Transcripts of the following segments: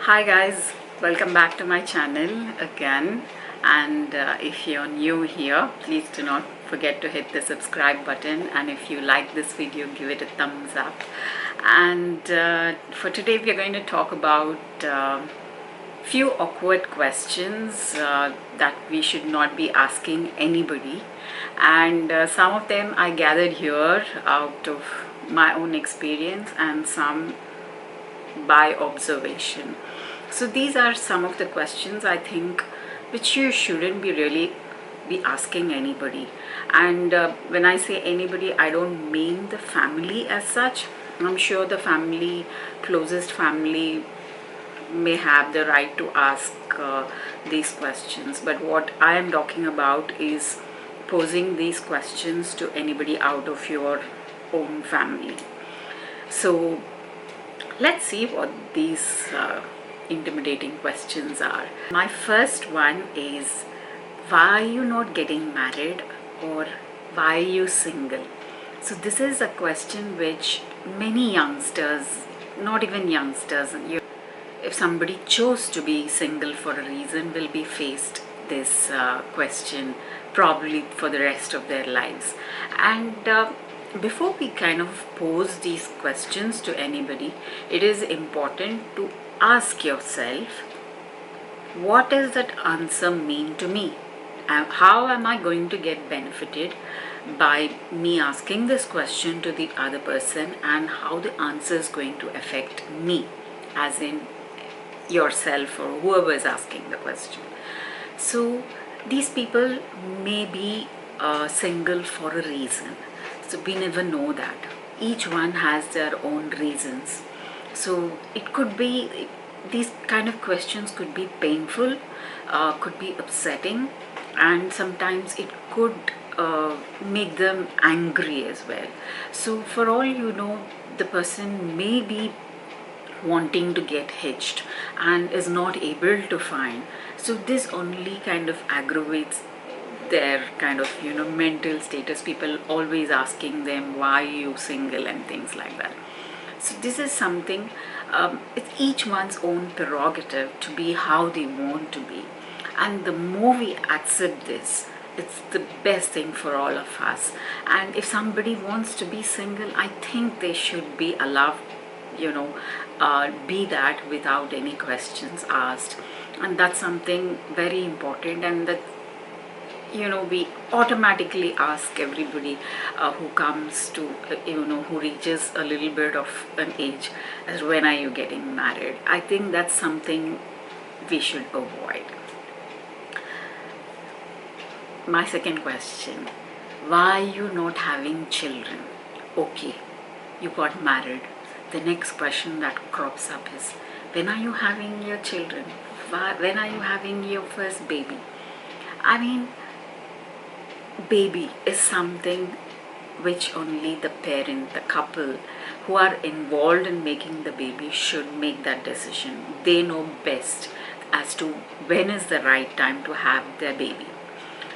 Hi guys, welcome back to my channel again, and if you're new here, please do not forget to hit the subscribe button, and if you like this video, give it a thumbs up. And for today we are going to talk about few awkward questions that we should not be asking anybody, and some of them I gathered here out of my own experience and some by observation. So these are some of the questions I think which you shouldn't be really be asking anybody. And when I say anybody, I don't mean the family as such. I'm sure the family, closest family, may have the right to ask these questions, but what I am talking about is posing these questions to anybody out of your own family. So let's see what these intimidating questions are. My first one is, why are you not getting married, or why are you single? So this is a question which many youngsters, not even youngsters, if somebody chose to be single for a reason, will be faced this question probably for the rest of their lives. And before we kind of pose these questions to anybody, it is important to ask yourself, what does that answer mean to me? And how am I going to get benefited by me asking this question to the other person, and how the answer is going to affect me, as in yourself or whoever is asking the question. So these people may be single for a reason. So we never know that. Each one has their own reasons. So it could be, these kind of questions could be painful, could be upsetting, and sometimes it could make them angry as well. So for all you know, the person may be wanting to get hitched and is not able to find. So this only kind of aggravates their kind of mental status. People always asking them, why are you single, and things like that. So this is something, it's each one's own prerogative to be how they want to be, and the more we accept this, it's the best thing for all of us. And if somebody wants to be single, I think they should be allowed, be that without any questions asked. And that's something very important, and that we automatically ask everybody who comes to who reaches a little bit of an age, as when are you getting married. I think that's something we should avoid. My second question, why are you not having children? Okay, you got married. The next question that crops up is, when are you having your children? When are you having your first baby? I mean, baby is something which only the parent, the couple who are involved in making the baby should make that decision. They know best as to when is the right time to have their baby.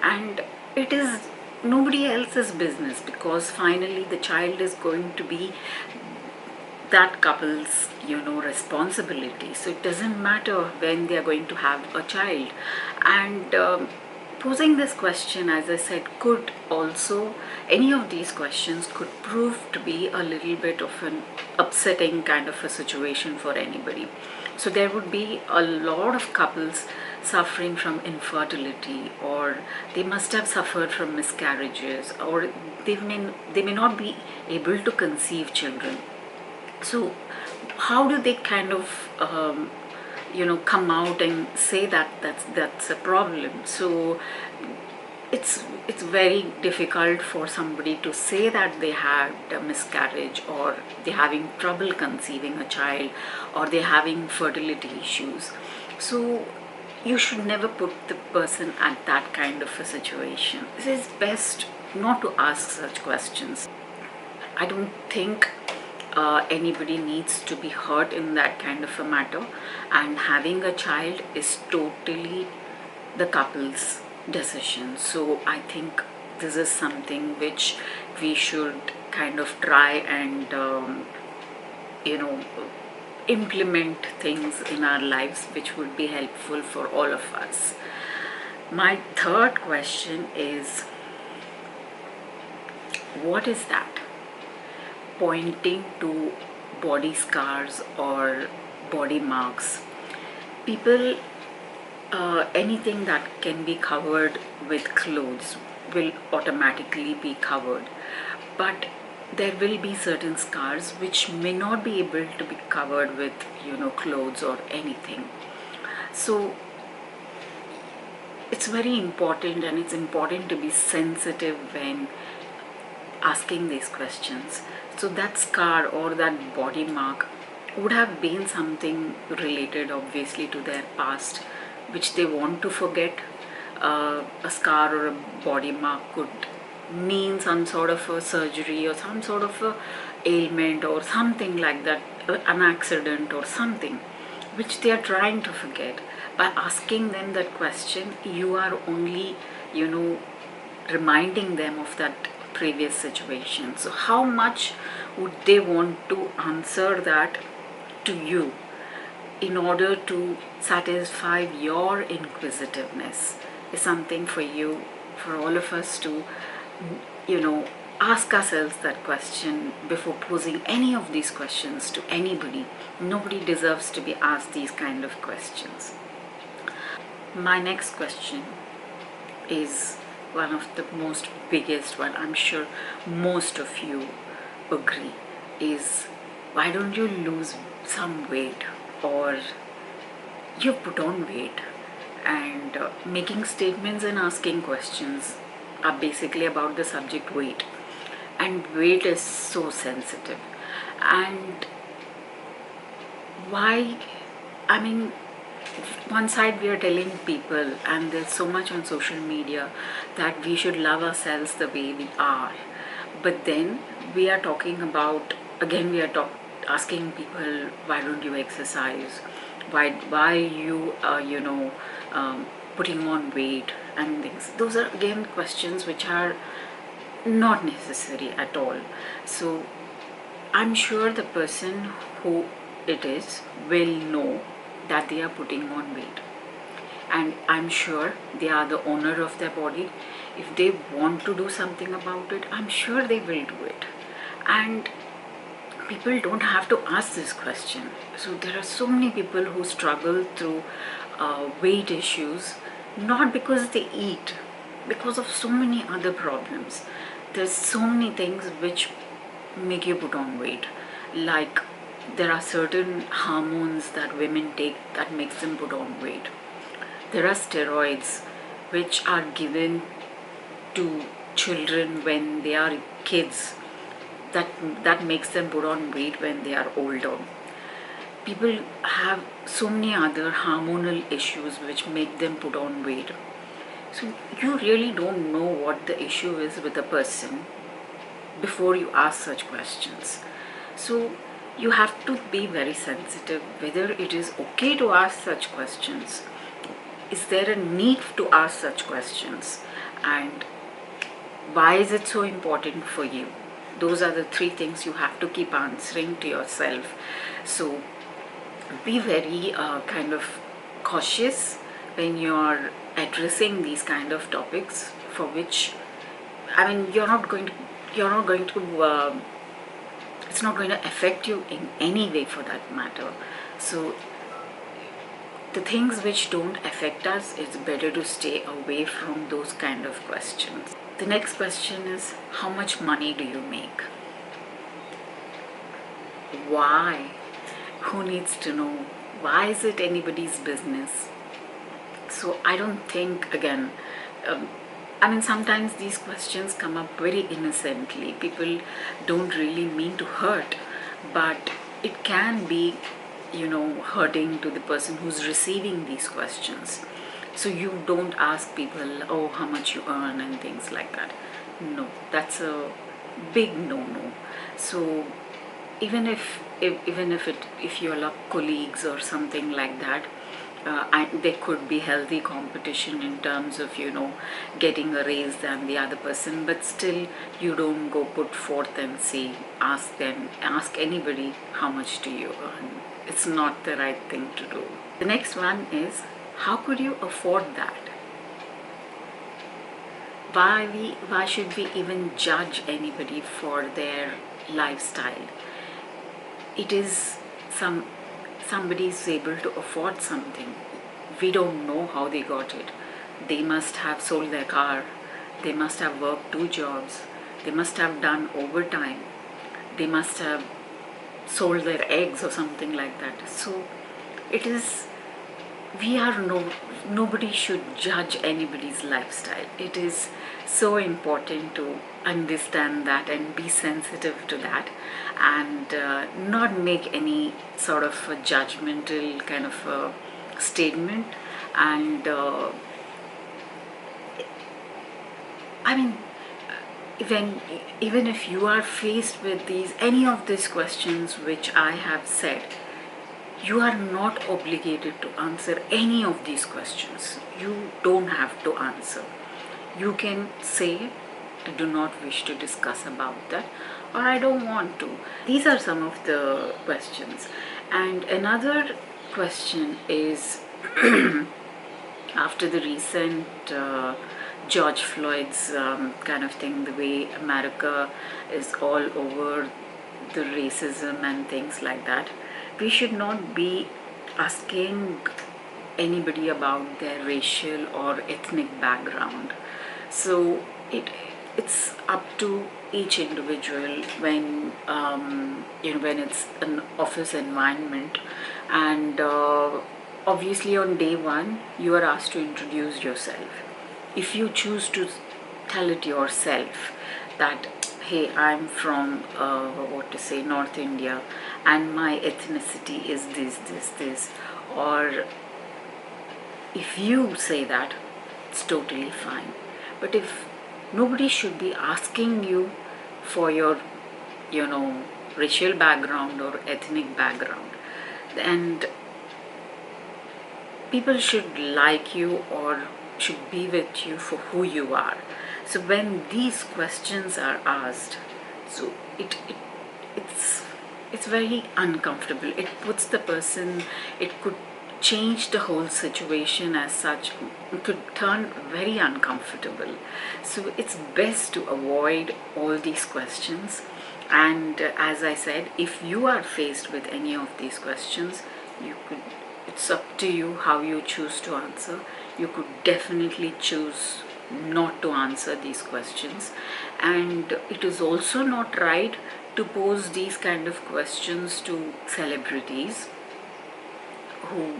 And it is nobody else's business, because finally the child is going to be that couple's responsibility. So it doesn't matter when they are going to have a child. And posing this question, as I said, could also, any of these questions could prove to be a little bit of an upsetting kind of a situation for anybody. So there would be a lot of couples suffering from infertility, or they must have suffered from miscarriages, or they may not be able to conceive children. So how do they kind of come out and say that that's a problem? So it's very difficult for somebody to say that they had a miscarriage, or they're having trouble conceiving a child, or they're having fertility issues. So you should never put the person at that kind of a situation. It is best not to ask such questions. I don't think anybody needs to be hurt in that kind of a matter, and having a child is totally the couple's decision. So I think this is something which we should kind of try and implement things in our lives which would be helpful for all of us. My third question is, what is that? Pointing to body scars or body marks. People, anything that can be covered with clothes will automatically be covered, but there will be certain scars which may not be able to be covered with clothes or anything. So it's very important, and it's important to be sensitive when asking these questions. So that scar or that body mark would have been something related obviously to their past, which they want to forget. A scar or a body mark could mean some sort of a surgery or some sort of a ailment or something like that, an accident or something which they are trying to forget. By asking them that question, you are only reminding them of that previous situation. So how much would they want to answer that to you in order to satisfy your inquisitiveness is something for you, for all of us to ask ourselves that question before posing any of these questions to anybody. Nobody deserves to be asked these kind of questions. My next question is one of the most biggest one, I'm sure most of you agree, is why don't you lose some weight, or you put on weight. And making statements and asking questions are basically about the subject weight, and weight is so sensitive. And why, I mean, one side we are telling people, and there's so much on social media, that we should love ourselves the way we are, but then we are talking about, again we are asking people, why don't you exercise, why you putting on weight and things. Those are again questions which are not necessary at all. So I'm sure the person who it is will know that they are putting on weight, and I'm sure they are the owner of their body. If they want to do something about it, I'm sure they will do it. And people don't have to ask this question. So there are so many people who struggle through weight issues, not because they eat, because of so many other problems. There's so many things which make you put on weight, like there are certain hormones that women take that makes them put on weight. There are steroids which are given to children when they are kids, that makes them put on weight when they are older. People have so many other hormonal issues which make them put on weight. So you really don't know what the issue is with a person before you ask such questions. So you have to be very sensitive whether it is okay to ask such questions. Is there a need to ask such questions? And why is it so important for you? Those are the three things you have to keep answering to yourself. So be very kind of cautious when you're addressing these kind of topics, for which, I mean, you're not going to it's not going to affect you in any way for that matter. So the things which don't affect us, it's better to stay away from those kind of questions. The next question is, how much money do you make? Why? Who needs to know? Why is it anybody's business? So I don't think, again, I mean, sometimes these questions come up very innocently. People don't really mean to hurt, but it can be, hurting to the person who's receiving these questions. So you don't ask people, oh, how much you earn and things like that. No, that's a big no-no. So even if you're like colleagues or something like that, there could be healthy competition in terms of getting a raise than the other person, but still you don't go put forth and say, ask anybody, how much do you earn? It's not the right thing to do. The next one is, how could you afford that? Why should we even judge anybody for their lifestyle? It is somebody is able to afford something. We don't know how they got it. They must have sold their car. They must have worked 2 jobs. They must have done overtime. They must have sold their eggs or something like that. So it is, nobody should judge anybody's lifestyle. It is so important to understand that and be sensitive to that, and not make any sort of a judgmental kind of a statement. And I mean, even if you are faced with any of these questions which I have said, you are not obligated to answer any of these questions. You don't have to answer. You can say, I do not wish to discuss about that, or I don't want to. These are some of the questions. And another question is, after the recent George Floyd's kind of thing, the way America is all over the racism and things like that, we should not be asking anybody about their racial or ethnic background. So it's up to each individual when when it's an office environment, and obviously on day one you are asked to introduce yourself. If you choose to tell it yourself that, hey, I'm from North India, and my ethnicity is this, or if you say that, it's totally fine. But if nobody should be asking you for your racial background or ethnic background, and people should like you or should be with you for who you are. So when these questions are asked, so it's very uncomfortable. It puts the person, it could change the whole situation as such. It could turn very uncomfortable. So it's best to avoid all these questions. And as I said, if you are faced with any of these questions, it's up to you how you choose to answer. You could definitely choose not to answer these questions, and it is also not right to pose these kind of questions to celebrities who,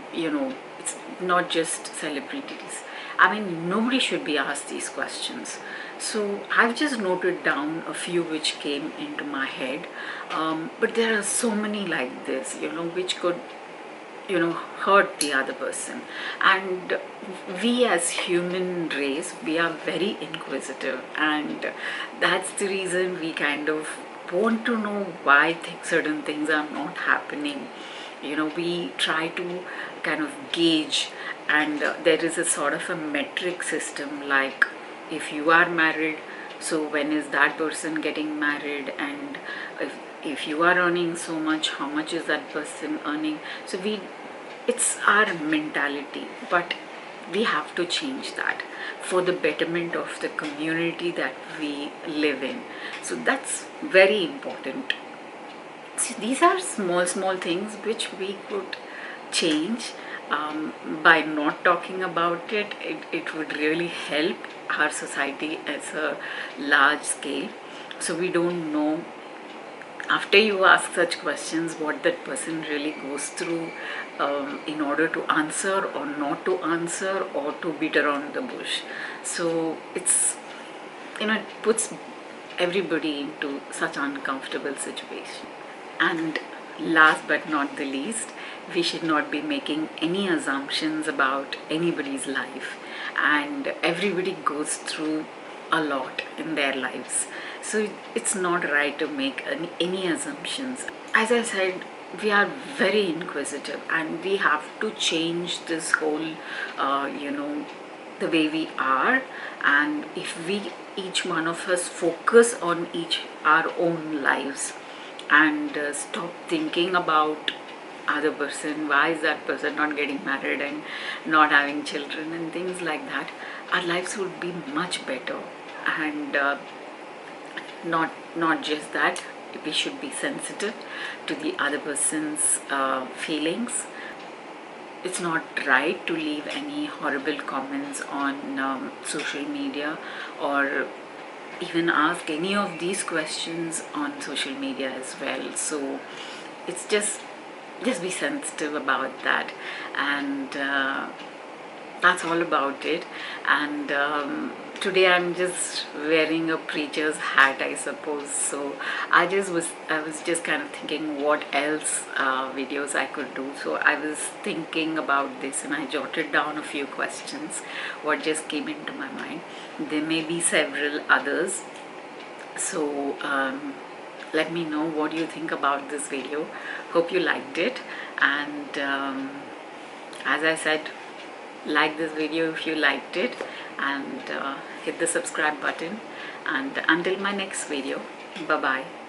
it's not just celebrities. I mean, nobody should be asked these questions. So I've just noted down a few which came into my head, but there are so many like this, which could hurt the other person. And we as human race, we are very inquisitive, and that's the reason we kind of want to know why certain things are not happening. We try to kind of gauge, and there is a sort of a metric system, like if you are married, so when is that person getting married, and if you are earning so much, how much is that person earning? So it's our mentality, but we have to change that for the betterment of the community that we live in. So that's very important. See, these are small things which we could change. By not talking about it, it would really help our society as a large scale. So we don't know, after you ask such questions, what that person really goes through in order to answer or not to answer, or to beat around the bush. So it puts everybody into such uncomfortable situation. And last but not the least, we should not be making any assumptions about anybody's life, and everybody goes through a lot in their lives. So it's not right to make any assumptions. As I said, we are very inquisitive, and we have to change this whole, the way we are. And if each one of us focus on our own lives, and stop thinking about other person, why is that person not getting married and not having children and things like that, our lives would be much better. And not just that, we should be sensitive to the other person's feelings. It's not right to leave any horrible comments on social media, or even ask any of these questions on social media as well. So it's just be sensitive about that. And that's all about it. And today I'm just wearing a preacher's hat, I suppose. So I was just kind of thinking what else videos I could do. So I was thinking about this and I jotted down a few questions what just came into my mind. There may be several others, so let me know what you think about this video. Hope you liked it. And as I said, like this video if you liked it, and hit the subscribe button. And until my next video, bye bye.